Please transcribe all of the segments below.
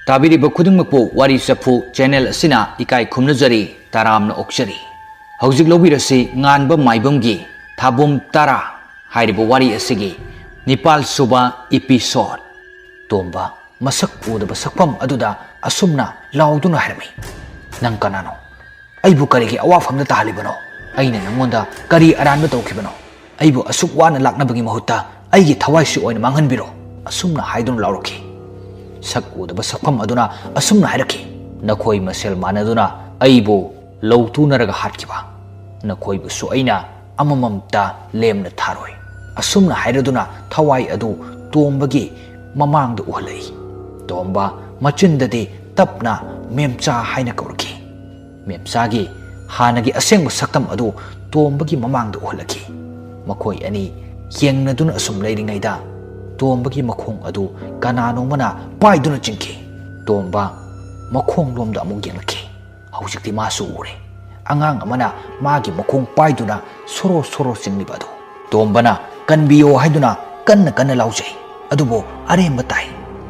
ꯇꯥꯕꯤꯔꯤꯕ ꯈꯨꯗꯤꯡꯃꯛꯄꯨ ꯋꯥꯔꯤ ꯆꯐꯨ ꯆꯦꯅꯦꯜ ꯑꯁꯤꯅ ꯏꯀꯥꯏ ꯈꯨꯝꯅꯖꯔꯤ ꯇꯔꯥꯝꯅ ꯑꯣꯛꯆꯔꯤ ꯍꯧꯖꯤꯛ ꯂꯧꯕꯤꯔꯁꯤ ꯉꯥꯟꯕ ꯃꯥꯏꯕꯝꯒꯤ ꯊꯥꯕꯨꯝ ꯇꯔꯥ ꯍꯥꯏꯔꯤꯕ ꯋꯥꯔꯤ ꯑꯁꯤꯒꯤ ꯅꯤꯄꯥꯜ ꯁꯨꯕ ꯏꯄꯤꯁꯣꯗ ꯇꯣꯝꯕ ꯃꯁꯛ ꯎꯗꯕ ꯁꯛꯐꯝ ꯑꯗꯨꯗ ꯑꯁꯨꯝꯅ ꯂꯥꯎꯗꯨꯅ ꯍꯥꯏꯔꯝꯃꯤ ꯅꯪ ꯀꯅꯥꯅꯣ ꯑꯩꯕꯨ ꯀꯔꯤꯒꯤ ꯑꯋꯥꯐꯝꯗ ꯇꯥꯍꯜꯂꯤꯕꯅꯣ ꯑꯩꯅ ꯅꯪꯉꯣꯟꯗ ꯀꯔꯤ ꯑꯔꯥꯟꯕ ꯇꯧꯈꯤꯕꯅꯣ ꯑꯩꯕꯨ ꯑꯁꯨꯛ ꯋꯥꯅ ꯂꯥꯛꯅꯕꯒꯤ ꯃꯍꯨꯠꯇ ꯑꯩꯒꯤ ꯊꯋꯥꯏꯁꯨ ꯑꯣꯏꯅ ꯃꯥꯡꯍꯟꯕꯤꯔꯣ ꯑꯁꯨꯝꯅ ꯍꯥꯏꯗꯨꯅ ꯂꯥꯎꯔꯛꯈꯤ ꯁꯛ ꯎꯗꯕ ꯁꯛꯐꯝ ꯑꯗꯨꯅ ꯑꯁꯨꯝꯅ ꯍꯥꯏꯔꯛꯈꯤ ꯅꯈꯣꯏ ꯃꯁꯦꯜ ꯃꯥꯟꯅꯗꯨꯅ ꯑꯩꯕꯨ ꯂꯧꯇꯨꯅꯔꯒ ꯍꯥꯠꯈꯤꯕ ꯅꯈꯣꯏꯕꯨꯁꯨ ꯑꯩꯅ ꯑꯃꯃꯝꯇ ꯂꯦꯝꯅ ꯊꯥꯔꯣꯏ ꯑꯁꯨꯝꯅ ꯍꯥꯏꯔꯗꯨꯅ ꯊꯋꯥꯏ ꯑꯗꯨ ꯇꯣꯝꯕꯒꯤ ꯃꯃꯥꯡꯗ ꯎꯍꯜꯂꯛꯏ ꯇꯣꯝꯕ ꯃꯆꯤꯟꯗꯗꯤ ꯇꯞꯅ ꯃꯦꯝꯆꯥ ꯍꯥꯏꯅ ꯀꯧꯔꯛꯈꯤ ꯃꯦꯝꯆꯥꯒꯤ ꯍꯥꯟꯅꯒꯤ ꯑꯁꯦꯡꯕ ꯁꯛꯇꯝ ꯑꯗꯨ ꯇꯣꯝꯕꯒꯤ ꯃꯃꯥꯡꯗ ꯎꯍꯜꯂꯛꯈꯤ ꯃꯈꯣꯏ ꯑꯅꯤ ꯌꯦꯡꯅꯗꯨꯅ ꯑꯁꯨꯝ ꯂꯩꯔꯤꯉꯩꯗ ꯇꯣꯝꯕꯒꯤ ꯃꯈꯣꯡ ꯑꯗꯨ ꯀꯅꯥꯅꯣꯃꯅ ꯄꯥꯏꯗꯨꯅ ꯆꯤꯡꯈꯤ ꯇꯣꯝꯕ ꯃꯈꯣꯡꯂꯣꯝꯗ ꯑꯃꯨꯛ ꯌꯦꯡꯂꯛꯈꯤ ꯍꯧꯖꯤꯛꯇꯤ ꯃꯥꯁꯨ ꯎꯔꯦ ꯑꯉꯥꯡ ꯑꯃꯅ ꯃꯥꯒꯤ ꯃꯈꯣꯡ ꯄꯥꯏꯗꯨꯅ ꯁꯣꯔꯣ ꯁꯣꯔꯣ ꯆꯤꯡꯂꯤꯕ ꯑꯗꯨ ꯇꯣꯝꯕꯅ ꯀꯟꯕꯤꯌꯣ ꯍꯥꯏꯗꯨꯅ ꯀꯟꯅ ꯀꯟꯅ ꯂꯥꯎꯖꯩ ꯑꯗꯨꯕꯨ ꯑꯔꯦꯝꯕ ꯇꯥꯏ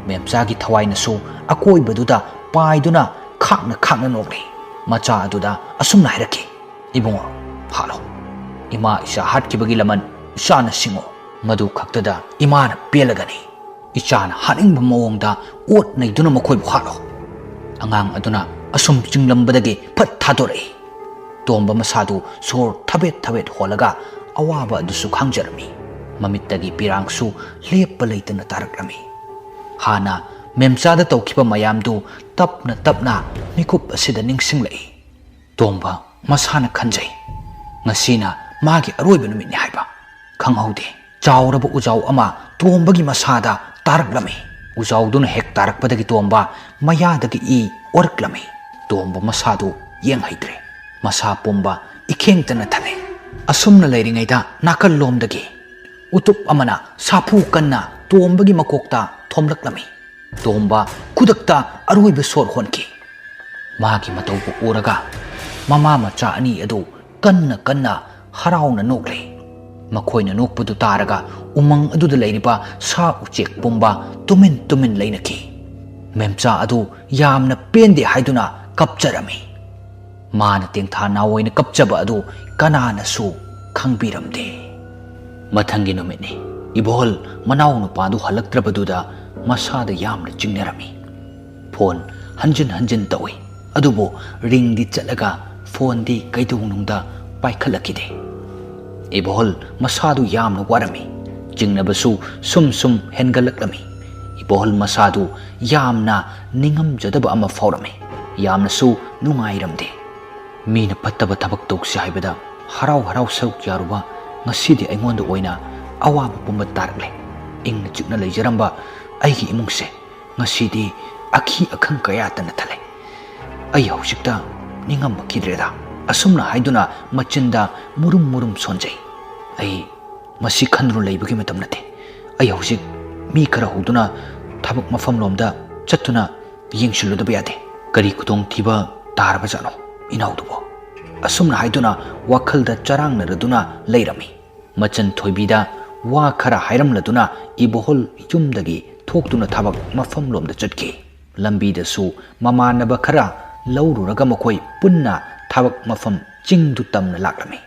ꯃꯦꯝꯆꯥꯒꯤ ꯊꯋꯥꯏꯅꯁꯨ ꯑꯀꯣꯏꯕꯗꯨꯗ ꯄꯥꯏꯗꯨꯅ ꯈꯥꯛꯅ ꯈꯥꯛꯅ ꯅꯣꯛꯂꯤ ꯃꯆꯥ ꯑꯗꯨꯗ ꯑꯁꯨꯝꯅ ꯍꯥꯏꯔꯛꯈꯤ ꯏꯕꯨꯡꯉꯣ ꯍꯥꯠꯂꯣ ꯏꯃꯥ ꯏꯆꯥ ꯍꯥꯠꯈꯤꯕꯒꯤ ꯂꯃꯟ ꯏꯆꯥꯅ ꯁꯤꯡꯉꯣ ꯃꯗꯨ ꯈꯛꯇꯗ ꯏꯃꯥꯅ ꯄꯦꯜꯂꯒꯅꯤ ꯏꯆꯥꯅ ꯍꯥꯠꯅꯤꯡꯕ ꯃꯑꯣꯡꯗ ꯑꯣꯠ ꯅꯩꯗꯨꯅ ꯃꯈꯣꯏꯕꯨ ꯍꯥꯠꯂꯣ ꯑꯉꯥꯡ ꯑꯗꯨꯅ ꯑꯁꯨꯝ ꯆꯤꯡꯂꯝꯕꯗꯒꯤ ꯐꯠ ꯊꯥꯗꯣꯔꯛꯏ ꯇꯣꯝꯕ ꯃꯁꯥꯗꯨ ꯁꯣꯔ ꯊꯕꯦꯠ ꯊꯕꯦꯠ ꯍꯣꯜꯂꯒ ꯑꯋꯥꯕ ꯑꯗꯨꯁꯨ ꯈꯥꯡꯖꯔꯝꯃꯤ ꯃꯃꯤꯠꯇꯒꯤ ꯄꯤꯔꯥꯡꯁꯨ ꯂꯦꯞꯄ ꯂꯩꯇꯅ ꯇꯥꯔꯛꯂꯝꯃꯤ ꯍꯥꯟꯅ ꯃꯦꯝꯆꯥꯗ ꯇꯧꯈꯤꯕ ꯃꯌꯥꯝꯗꯨ ꯇꯞꯅ ꯇꯞꯅ ꯃꯤꯀꯨꯞ ꯑꯁꯤꯗ ꯅꯤꯡꯁꯤꯡꯂꯛꯏ ꯇꯣꯝꯕ ꯃꯁꯥꯅ ꯈꯟꯖꯩ ꯉꯁꯤꯅ ꯃꯥꯒꯤ ꯑꯔꯣꯏꯕ ꯅꯨꯃꯤꯠꯅꯤ ꯍꯥꯏꯕ ꯈꯪꯍꯧꯗꯦ ꯆꯥꯎꯔꯕ ꯎꯖꯥꯎ ꯑꯃ ꯇꯣꯝꯕꯒꯤ ꯃꯁꯥꯗ ꯇꯥꯔꯛꯂꯝꯃꯤ ꯎꯖꯥꯎꯗꯨꯅ ꯍꯦꯛ ꯇꯥꯔꯛꯄꯗꯒꯤ ꯇꯣꯝꯕ ꯃꯌꯥꯗꯒꯤ ꯏ ꯑꯣꯔꯛꯂꯝꯃꯤ ꯇꯣꯝꯕ ꯃꯁꯥꯗꯨ ꯌꯦꯡꯍꯩꯇ꯭ꯔꯦ ꯃꯁꯥ ꯄꯨꯝꯕ ꯏꯈꯦꯡꯇꯅ ꯊꯜꯂꯦ ꯑꯁꯨꯝꯅ ꯂꯩꯔꯤꯉꯩꯗ ꯅꯥꯀꯜꯂꯣꯝꯗꯒꯤ ꯎꯇꯨꯞ ꯑꯃꯅ ꯁꯥꯐꯨ ꯀꯟꯅ ꯇꯣꯝꯕꯒꯤ ꯃꯀꯣꯛꯇ ꯊꯣꯝꯂꯛꯂꯝꯃꯤ ꯇꯣꯝꯕ ꯈꯨꯗꯛꯇ ꯑꯔꯣꯏꯕ ꯁꯣꯔ ꯍꯣꯟꯈꯤ ꯃꯥꯒꯤ ꯃꯇꯧꯕꯨ ꯎꯔꯒ ꯃꯃꯥ ꯃꯆꯥ ꯑꯅꯤ ꯑꯗꯨ ꯀꯟꯅ ꯀꯟꯅ ꯍꯔꯥꯎꯅ ꯅꯣꯛꯂꯤ ꯃꯈꯣꯏꯅ ꯅꯣꯛꯄꯗꯨ ꯇꯥꯔꯒ ꯎꯃꯪ ꯑꯗꯨꯗ ꯂꯩꯔꯤꯕ ꯁꯥ ꯎꯆꯦꯛ ꯄꯨꯝꯕ ꯇꯨꯃꯤꯟ ꯇꯨꯃꯤꯟ ꯂꯩꯅꯈꯤ ꯃꯦꯝꯆꯥ ꯑꯗꯨ ꯌꯥꯝꯅ ꯄꯦꯟꯗꯦ ꯍꯥꯏꯗꯨꯅ ꯀꯞꯆꯔꯝꯃꯤ ꯃꯥꯅ ꯇꯦꯡꯊꯥ ꯅꯥꯑꯣꯏꯅ ꯀꯞꯆꯕ ꯑꯗꯨ ꯀꯅꯥꯅꯁꯨ ꯈꯪꯕꯤꯔꯝꯗꯦ ꯃꯊꯪꯒꯤ ꯅꯨꯃꯤꯠꯅꯤ ꯏꯕꯣꯍꯜ ꯃꯅꯥꯎ ꯅꯨꯄꯥꯗꯨ ꯍꯜꯂꯛꯇ꯭ꯔꯕꯗꯨꯗ ꯃꯁꯥꯗ ꯌꯥꯝꯅ ꯆꯤꯡꯅꯔꯝꯃꯤ ꯐꯣꯟ ꯍꯟꯖꯤꯟ ꯍꯟꯖꯤꯟ ꯇꯧꯏ ꯑꯗꯨꯕꯨ ꯔꯤꯡꯗꯤ ꯆꯠꯂꯒ ꯐꯣꯟꯗꯤ ꯀꯩꯗꯧꯅꯨꯡꯗ ꯄꯥꯏꯈꯠꯂꯛꯈꯤꯗꯦ ꯏꯕꯣꯍꯜ ꯃꯁꯥꯗꯨ ꯌꯥꯝꯅ ꯋꯥꯔꯝꯃꯤ ꯆꯤꯡꯅꯕꯁꯨ ꯁꯨꯝ ꯁꯨꯝ ꯍꯦꯟꯒꯠꯂꯛꯂꯝꯃꯤ ꯏꯕꯣꯍꯜ ꯃꯁꯥꯗꯨ ꯌꯥꯝꯅ ꯅꯤꯡꯉꯝꯖꯗꯕ ꯑꯃ ꯐꯥꯎꯔꯝꯃꯤ ꯌꯥꯝꯅꯁꯨ ꯅꯨꯡꯉꯥꯏꯔꯝꯗꯦ ꯃꯤꯅ ꯐꯠꯇꯕ ꯊꯕꯛ ꯇꯧꯁꯤ ꯍꯥꯏꯕꯗ ꯍꯔꯥꯎ ꯍꯔꯥꯎ ꯁꯔꯨꯛ ꯌꯥꯔꯨꯕ ꯉꯁꯤꯗꯤ ꯑꯩꯉꯣꯟꯗ ꯑꯣꯏꯅ ꯑꯋꯥꯕ ꯄꯨꯝꯕ ꯇꯥꯔꯛꯂꯦ ꯏꯪꯅ ꯆꯤꯛꯅ ꯂꯩꯖꯔꯝꯕ ꯑꯩꯒꯤ ꯏꯃꯨꯡꯁꯦ ꯉꯁꯤꯗꯤ ꯑꯈꯤ ꯑꯈꯪ ꯀꯌꯥꯇꯅ ꯊꯜꯂꯦ ꯑꯩ ꯍꯧꯖꯤꯛꯇ ꯅꯤꯡꯉꯝꯃꯛꯈꯤꯗ꯭ꯔꯦꯗ ꯑꯁꯨꯝꯅ ꯍꯥꯏꯗꯨꯅ ꯃꯆꯤꯟꯗ ꯃꯨꯔꯨꯝ ꯃꯨꯔꯨꯝ ꯁꯣꯟꯖꯩ ꯑꯩ ꯃꯁꯤ ꯈꯟꯗꯨꯅ ꯂꯩꯕꯒꯤ ꯃꯇꯝ ꯅꯠꯇꯦ ꯑꯩ ꯍꯧꯖꯤꯛ ꯃꯤ ꯈꯔ ꯍꯧꯗꯨꯅ ꯊꯕꯛ ꯃꯐꯝꯂꯣꯝꯗ ꯆꯠꯇꯨꯅ ꯌꯦꯡꯁꯤꯜꯂꯨꯗꯕ ꯌꯥꯗꯦ ꯀꯔꯤ ꯈꯨꯗꯣꯡꯊꯤꯕ ꯇꯥꯔꯕꯖꯥꯠꯅꯣ ꯏꯅꯥꯎꯗꯨꯕꯣ ꯑꯁꯨꯝꯅ ꯍꯥꯏꯗꯨꯅ ꯋꯥꯈꯜꯗ ꯆꯔꯥꯡꯅꯔꯗꯨꯅ ꯂꯩꯔꯝꯃꯤ ꯃꯆꯟ ꯊꯣꯏꯕꯤꯗ ꯋꯥ ꯈꯔ ꯍꯥꯏꯔꯝꯂꯗꯨꯅ ꯏꯕꯣꯍꯜ ꯌꯨꯝꯗꯒꯤ ꯊꯣꯛꯇꯨꯅ ꯊꯕꯛ ꯃꯐꯝꯂꯣꯝꯗ ꯆꯠꯈꯤ ꯂꯝꯕꯤꯗꯁꯨ ꯃꯃꯥꯟꯅꯕ ꯈꯔ ꯂꯧꯔꯨꯔꯒ ꯃꯈꯣꯏ ꯄꯨꯟꯅ ꯊꯕꯛ ꯃꯐꯝ ꯆꯤꯡꯗꯨ ꯇꯝꯅ ꯂꯥꯛꯂꯝꯃꯤ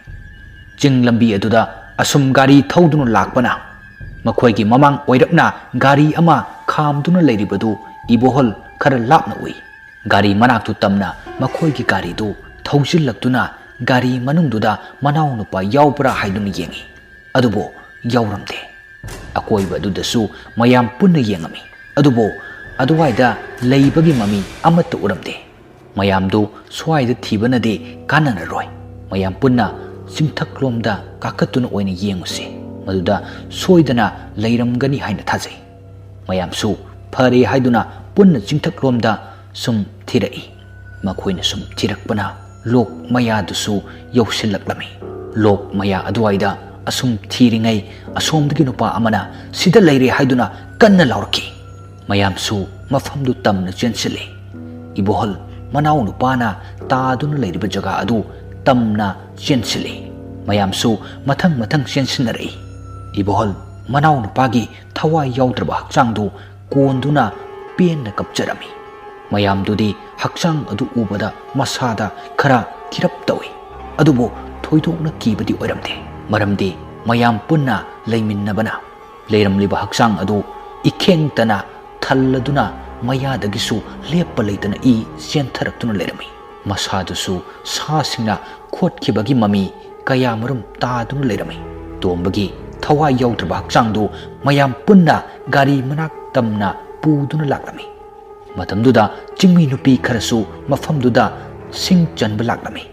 ꯆꯤꯡ ꯂꯝꯕꯤ ꯑꯗꯨꯗ ꯑꯁꯨꯝ ꯒꯥꯔꯤ ꯊꯧꯗꯨꯅ ꯂꯥꯛꯄꯅ ꯃꯈꯣꯏꯒꯤ ꯃꯃꯥꯡ ꯑꯣꯏꯔꯞꯅ ꯒꯥꯔꯤ ꯑꯃ खाꯝꯗꯨꯅ ꯂꯩꯔꯤꯕꯗꯨ ꯏꯕꯣꯍꯜ ꯈꯔ ꯂꯥꯞꯅ ꯎꯏ ꯒꯥꯔꯤ ꯃꯅꯥꯛꯇꯨ ꯇꯝꯅ ꯃꯈꯣꯏꯒꯤ ꯒꯥꯔꯤꯗꯨ ꯊꯧꯖꯤꯜꯂꯛꯇꯨꯅ ꯒꯥꯔꯤ ꯃꯅꯨꯡꯗꯨꯗ ꯃꯅꯥꯎ ꯅꯨꯄꯥ ꯌꯥꯎꯕ꯭ꯔꯥ ꯍꯥꯏꯗꯨꯅ ꯌꯦꯡꯉꯤ ꯑꯗꯨꯕꯨ ꯌꯥꯎꯔꯝꯗꯦ ꯑꯀꯣꯏꯕ ꯑꯗꯨꯗꯁꯨ ꯃꯌꯥꯝ ꯄꯨꯟꯅ ꯌꯦꯡꯉꯝꯃꯤ ꯑꯗꯨꯕꯨ ꯑꯗꯨꯋꯥꯏꯗ ꯂꯩꯕꯒꯤ ꯃꯃꯤ ꯑꯃꯠꯇ ꯎꯔꯝꯗꯦ ꯃꯌꯥꯝꯗꯨ ꯁ꯭ꯋꯥꯏꯗ ꯊꯤꯕꯅꯗꯤ ꯀꯥꯟꯅꯔꯔꯣꯏ ꯃꯌꯥꯝ ꯄꯨꯟꯅ ꯆꯤꯡꯊꯛꯂꯣꯝꯗ ꯀꯥꯈꯠꯇꯨꯅ ꯑꯣꯏꯅ ꯌꯦꯡꯉꯨꯁꯤ ꯃꯗꯨꯗ ꯁꯣꯏꯗꯅ ꯂꯩꯔꯝꯒꯅꯤ ꯍꯥꯏꯅ ꯊꯥꯖꯩ ꯃꯌꯥꯝꯁꯨ ꯐꯔꯦ ꯍꯥꯏꯗꯨꯅ ꯄꯨꯟꯅ ꯆꯤꯡꯊꯛꯂꯣꯝꯗ ꯁꯨꯝ ꯊꯤꯔꯛꯏ ꯃꯈꯣꯏꯅ ꯁꯨꯝ ꯊꯤꯔꯛꯄꯅ ꯂꯣꯛ ꯃꯌꯥꯗꯨꯁꯨ ꯌꯧꯁꯤꯜꯂꯛꯂꯝꯃꯤ ꯂꯣꯛ ꯃꯌꯥ ꯑꯗꯨꯋꯥꯏꯗ ꯑꯁꯨꯝ ꯊꯤꯔꯤꯉꯩ ꯑꯁꯣꯝꯗꯒꯤ ꯅꯨꯄꯥ ꯑꯃꯅ ꯁꯤꯗ ꯂꯩꯔꯦ ꯍꯥꯏꯗꯨꯅ ꯀꯟꯅ ꯂꯥꯎꯔꯛꯈꯤ ꯃꯌꯥꯝꯁꯨ ꯃꯐꯝꯗꯨ ꯇꯝꯅ ꯆꯦꯟꯁꯤꯜꯂꯤ ꯏꯕꯣꯍꯜ ꯃꯅꯥꯎ ꯅꯨꯄꯥꯅ ꯇꯥꯗꯨꯅ ꯂꯩꯔꯤꯕ ꯖꯒꯥ ꯑꯗꯨ ꯇꯝꯅ ꯆꯦꯟꯁꯤꯜꯂꯤ ꯃꯌꯥꯝꯁꯨ ꯃꯊꯪ ꯃꯊꯪ ꯆꯦꯟꯁꯤꯟꯅꯔꯛꯏ ꯏꯕꯣꯍꯜ ꯃꯅꯥꯎ ꯅꯨꯄꯥꯒꯤ ꯊꯋꯥꯏ ꯌꯥꯎꯗ꯭ꯔꯕ ꯍꯛꯆꯥꯡꯗꯨ ꯀꯣꯟꯗꯨꯅ ꯄꯦꯟꯅ ꯀꯞꯆꯔꯝꯃꯤ mayamdudi hakchang adu ubada masada khara kirap tawi adubu thoidokna kibadi oiramde maramdi mayam punna leiminnabana leiramliba hakchang adu ikhengtana thalladuna mayadagisu leppa leitana I sentaraktuna lerami masadusu sasingna khotkibagi mami kayamarum taaduna lerami tombagi thawai yaudraba hakchangdu mayam punna gari manak tamna puduna laklami matamduda chingmi nupi kharasu mafamduda sing chanba laklami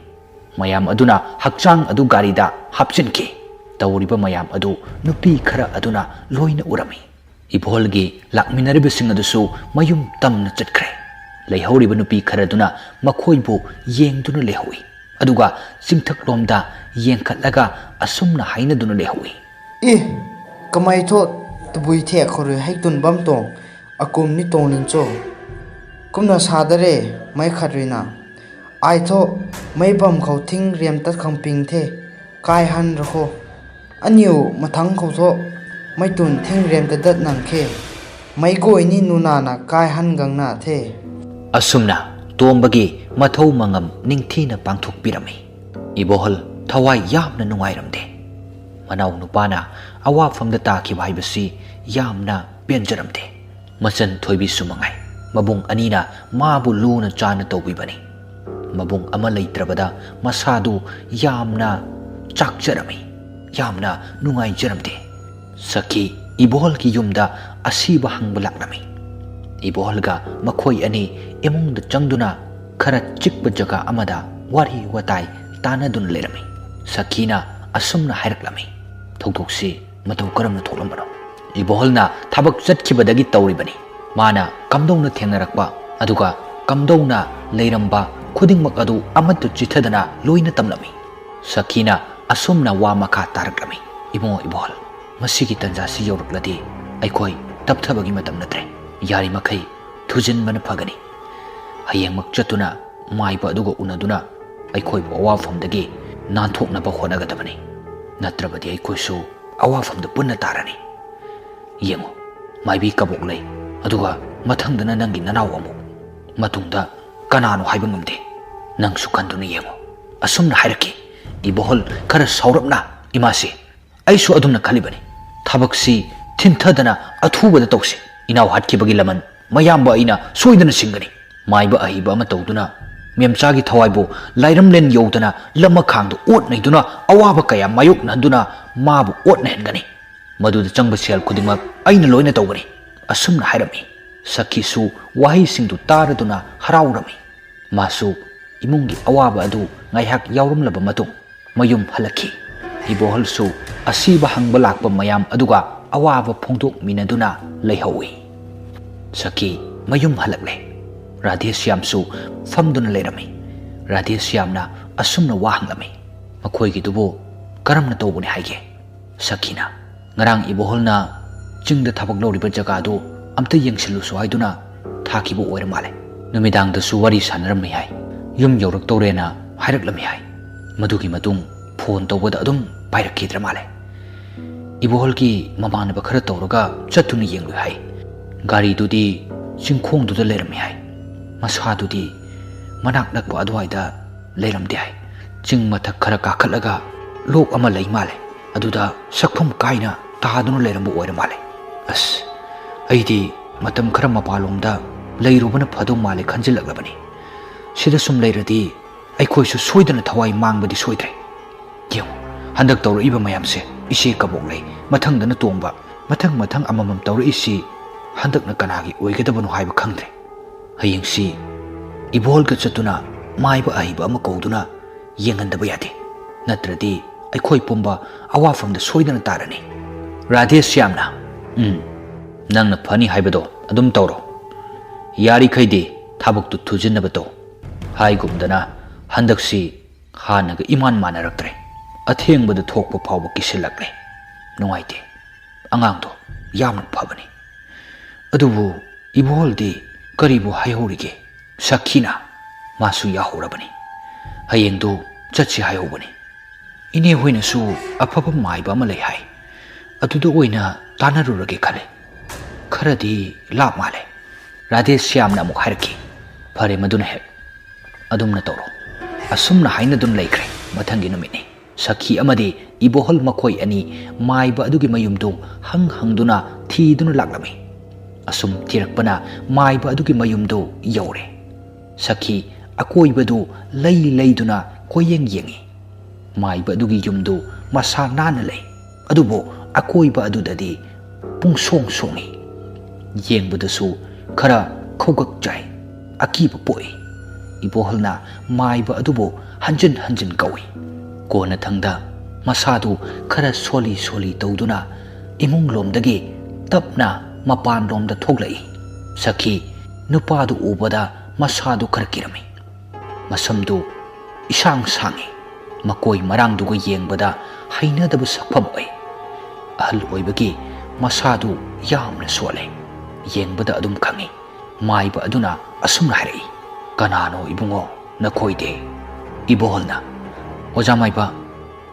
mayam aduna hakchang adu garida hapchinki tawriba mayam adu nupi khara aduna loina urami ibolgi lakminaribasing adusu mayum tamna chatkre leihoriba nupi kharaduna makhoibu yengduna lehui aduga singthak lomda yengkhatlaga asumna hainaduna lehui kamai tho tbui the khore haitun bam tong akum ni tonin cho kumna sadare mai khatrina ai tho mai bam khau thing riam tat khamping the kai han rakho anyu mathang khau tho mai tun thing riam tat dat nang khe mai goi ni nuna na kai han gang na the asumna tombagi mathau mangam ningthina pangthok pirami ibohol thawai yamna nungairamde manau nupana awa famda ta ki bhaibasi yamna penjaramde machan thoibi sumangai mabung anina mabu luna chana tawbibani mabung ama leitrabada masadu yamna chakjarami yamna nungai jaramde saki ibohol ki yumda asiba hangba laklami ibohol ga makhoi ani emungda changduna khara chikpa jaga amada wari watai tanadun lerami sakina asumna hairaklami thokdoksi matau karamna thoklambano iboholna thabak chatkibadagi tawribani mana kamdongna thengnarakpa aduga kamdongna leiramba khudingmak adu amatu chithadana loina tamlami sakina asumna wa makha taraklami ibongo ibohol masigi tanjasi yorukladi aikoi tapthabagi matam natre yari makai thujin mana phagani hayeng mak chatuna maiba aduga unaduna aikoi awa famdagi nanthokna ba honagadabani natrabadi aikoi su awa famda punna tarani yengo maibi kabok lei aduga mathangdana nangi nanaw amu matungda kanano haiba ngamde nangsu kanduna yengo asumna hairaki ibohol khara saurapna imasi aisu adumna khalibani thabaksi thinthadana athubada tawsi inaw hatkibagi laman mayamba aina soidana singani maiba ahiba ama tawduna memchagi thawaibu lairamlen yodana lama khangdu ot naiduna awaba kaya mayuk nanduna mabu ot nahengani maduda changba sel khudingmak aina loina tawgani asumna hairami sakisu wahi singdu taraduna haraurami masu imungi awaba adu ngaihak yawrumlaba matung mayum halaki iboholsu asiba hangba lakpa mayam aduga awaba phongdok minaduna leihawi saki mayum halakle Radhesyamsu famduna lerami Radhesyamna asumna wahanglami makhoigi dubu karamna tawbuni haige sakina ngarang iboholna chingda thabak loriba jaga du amta yengsilu su haiduna thakibu oira male numidang da su wari sanarammi hai yum yorak tawrena hairaklami hai madugi matung phone tawbada adum pairakidra male iboholki mamana ba khara tawraga chatuna yenglu hai gari dudi chingkhong du da lerami hai masadudi manak nakpa adwaida leiramde hai ching mathak khara kakhatlaga lok ama lei male aduda sakpham kaina taaduna leirambu oira male as aidi matam khara mapalomda leirubana phado male khanjilaglabani sida sum leiradi aikhoi su soidana thawai mangbadi soidre yeu handak tawra iba mayamse ise kabok lei mathangdana tongba mathang amamam tawra isi handakna kanagi oigadabanu haiba khangdre hayengsi ibolga chatuna maiba ahiba ama kauduna yengandaba yade natradi aikhoi pumba awafamda soidana tarani Radhesyamna nangna phani haibado adum tawro yari khaide thabuktu thujinaba to haigumdana handaksi hanaga iman manaraktre athengbada thokpa phawba kisilakle nungaite angangdo yamna phabani adubu iboldi karibu haihorige sakina masu yahorabani hayengdu chachi haihobani ine hoina su afaba maiba ama lei hai aduda oina tanarurage khale kharadi lap male Radhesyamna amuk hairki ꯐꯔꯦ ꯃꯗꯨꯅ ꯍꯦꯛ ꯑꯗꯨꯝꯅ ꯇꯧꯔꯣ ꯑꯁꯨꯝꯅ ꯍꯥꯏꯅ ꯑꯗꯨꯝ ꯂꯩꯈ꯭ꯔꯦ ꯃꯊꯪꯒꯤ ꯅꯨꯃꯤꯠꯅꯤ ꯁꯈꯤ ꯑꯃꯗꯤ ꯏꯕꯣꯍꯜ ꯃꯈꯣꯏ ꯑꯅꯤ ꯃꯥꯏꯕ ꯑꯗꯨꯒꯤ ꯃꯌꯨꯝꯗꯨ ꯍꯪꯗꯨꯅ ꯊꯤꯗꯨꯅ ꯂꯥꯛꯂꯝꯃꯤ ꯑꯁꯨꯝ ꯊꯤꯔꯛꯄꯅ ꯃꯥꯏꯕ ꯑꯗꯨꯒꯤ ꯃꯌꯨꯝꯗꯨ ꯌꯧꯔꯦ ꯁꯈꯤ ꯑꯀꯣꯏꯕꯗꯨ ꯂꯩꯗꯨꯅ ꯀꯣꯌꯦꯡ ꯌꯦꯡꯉꯤ ꯃꯥꯏꯕ ꯑꯗꯨꯒꯤ ꯌꯨꯝꯗꯨ ꯃꯁꯥ ꯅꯥꯟꯅ ꯂꯩ ꯑꯗꯨꯕꯨ ꯑꯀꯣꯏꯕ ꯑꯗꯨꯗꯗꯤ ꯄꯨꯡꯁꯣꯡ ꯁꯣꯡꯉꯤ ꯌꯦꯡꯕꯗꯁꯨ ꯈꯔ ꯈꯧꯒꯛꯆꯥꯏ ꯑꯀꯤꯕ ꯄꯣꯛꯏ ꯏꯕꯣꯍꯜꯅ ꯃꯥꯏꯕ ꯑꯗꯨꯕꯨ ꯍꯟꯖꯤꯟ ꯀꯧꯏ ꯀꯣꯟꯅꯊꯪꯗ ꯃꯁꯥꯗꯨ ꯈꯔ ꯁꯣꯜꯂꯤ ꯇꯧꯗꯨꯅ ꯏꯃꯨꯡꯂꯣꯝꯗꯒꯤ ꯇꯞꯅ ꯃꯄꯥꯟꯂꯣꯝꯗ ꯊꯣꯛꯂꯛꯏ ꯁꯈꯤ ꯅꯨꯄꯥꯗꯨ ꯎꯕꯗ ꯃꯁꯥꯗꯨ ꯈꯔ ꯀꯤꯔꯝꯃꯤ ꯃꯁꯝꯗꯨ ꯏꯁꯥꯡ ꯁꯥꯡꯉꯤ ꯃꯀꯣꯏ ꯃꯔꯥꯡꯗꯨꯒ ꯌꯦꯡꯕꯗ ꯍꯩꯅꯗꯕ ꯁꯛꯐꯝ ꯑꯣꯏ ꯑꯍꯜ ꯑꯣꯏꯕꯒꯤ ꯃꯁꯥꯗꯨ ꯌꯥꯝꯅ ꯁꯣꯜꯂꯦ ꯌꯦꯡꯕꯗ ꯑꯗꯨꯝ ꯈꯪꯉꯤ ꯃꯥꯏꯕ ꯑꯗꯨꯅ ꯑꯁꯨꯝꯅ ꯍꯥꯏꯔꯛꯏ ꯀꯅꯥꯅꯣ ꯏꯕꯨꯡꯉꯣ ꯅꯈꯣꯏꯗꯤ ꯏꯕꯣꯍꯜꯅ ꯑꯣꯖꯥ ꯃꯥꯏꯕ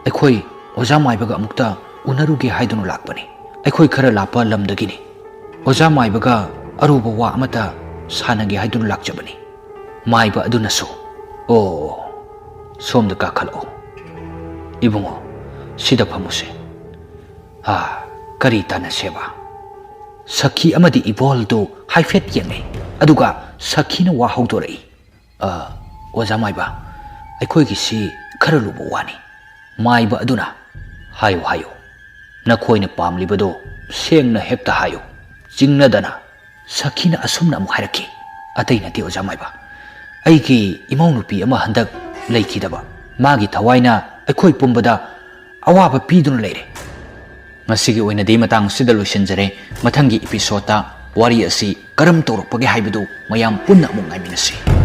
ꯑꯩꯈꯣꯏ ꯑꯣꯖꯥ ꯃꯥꯏꯕꯒ ꯑꯃꯨꯛꯇ ꯎꯅꯔꯨꯒꯦ ꯍꯥꯏꯗꯨꯅ ꯂꯥꯛꯄꯅꯤ ꯑꯩꯈꯣꯏ ꯈꯔ ꯂꯥꯞꯄ ꯂꯝꯗꯒꯤꯅꯤ ꯑꯣꯖꯥ ꯃꯥꯏꯕꯒ ꯑꯔꯨꯕ ꯋꯥ ꯑꯃꯇ ꯁꯥꯟꯅꯒꯦ ꯍꯥꯏꯗꯨꯅ ꯂꯥꯛꯆꯕꯅꯤ ꯃꯥꯏꯕ ꯑꯗꯨꯅꯁꯨ ꯑꯣ ꯁꯣꯝꯗ ꯀꯥꯈꯠꯂꯛꯑꯣ ꯏꯕꯨꯡꯉꯣ ꯁꯤꯗ ꯐꯝꯃꯨꯁꯦ ꯀꯔꯤ ꯇꯥꯟꯅꯁꯦꯕ ꯁꯈꯤ ꯑꯃꯗꯤ ꯏꯕꯣꯍꯜꯗꯨ ꯍꯥꯏꯐꯦꯠ ꯌꯦꯡꯅꯩ ꯑꯗꯨꯒ ꯁꯈꯤꯅ ꯋꯥ ꯍꯧꯗꯣꯔꯛꯏ ꯑꯣꯖꯥ ꯃꯥꯏꯕ ꯑꯩꯈꯣꯏꯒꯤꯁꯤ ꯈꯔ ꯂꯨꯕ ꯋꯥꯅꯤ ꯃꯥꯏꯕ ꯑꯗꯨꯅ ꯍꯥꯏꯌꯨ ꯅꯈꯣꯏꯅ ꯄꯥꯝꯂꯤꯕꯗꯣ ꯁꯦꯡꯅ ꯍꯦꯛꯇ ꯍꯥꯏꯌꯨ ꯆꯤꯡꯅꯗꯅ ꯁꯈꯤꯅ ꯑꯁꯨꯝꯅ ꯑꯃꯨꯛ ꯍꯥꯏꯔꯛꯈꯤ ꯑꯇꯩ ꯅꯠꯇꯦ ꯑꯣꯖꯥ ꯃꯥꯏꯕ ꯑꯩꯒꯤ ꯏꯃꯧꯅꯨꯄꯤ ꯑꯃ ꯍꯟꯗꯛ ꯂꯩꯈꯤꯗꯕ ꯃꯥꯒꯤ ꯊꯋꯥꯏꯅ ꯑꯩꯈꯣꯏ ꯄꯨꯝꯕꯗ ꯑꯋꯥꯕ ꯄꯤꯗꯨꯅ ꯂꯩꯔꯦ ꯉꯁꯤꯒꯤ ꯑꯣꯏꯅꯗꯤ ꯃꯇꯥꯡ ꯑꯁꯤꯗ ꯂꯣꯏꯁꯤꯟꯖꯔꯦ ꯃꯊꯪꯒꯤ ꯏꯄꯤꯁꯣꯗꯇ ꯋꯥꯔꯤ ꯑꯁꯤ ꯀꯔꯝ ꯇꯧꯔꯛꯄꯒꯦ ꯍꯥꯏꯕꯗꯨ ꯃꯌꯥꯝ ꯄꯨꯟꯅ ꯑꯃꯨꯛ ꯉꯥꯏꯃꯤꯟꯅꯁꯤ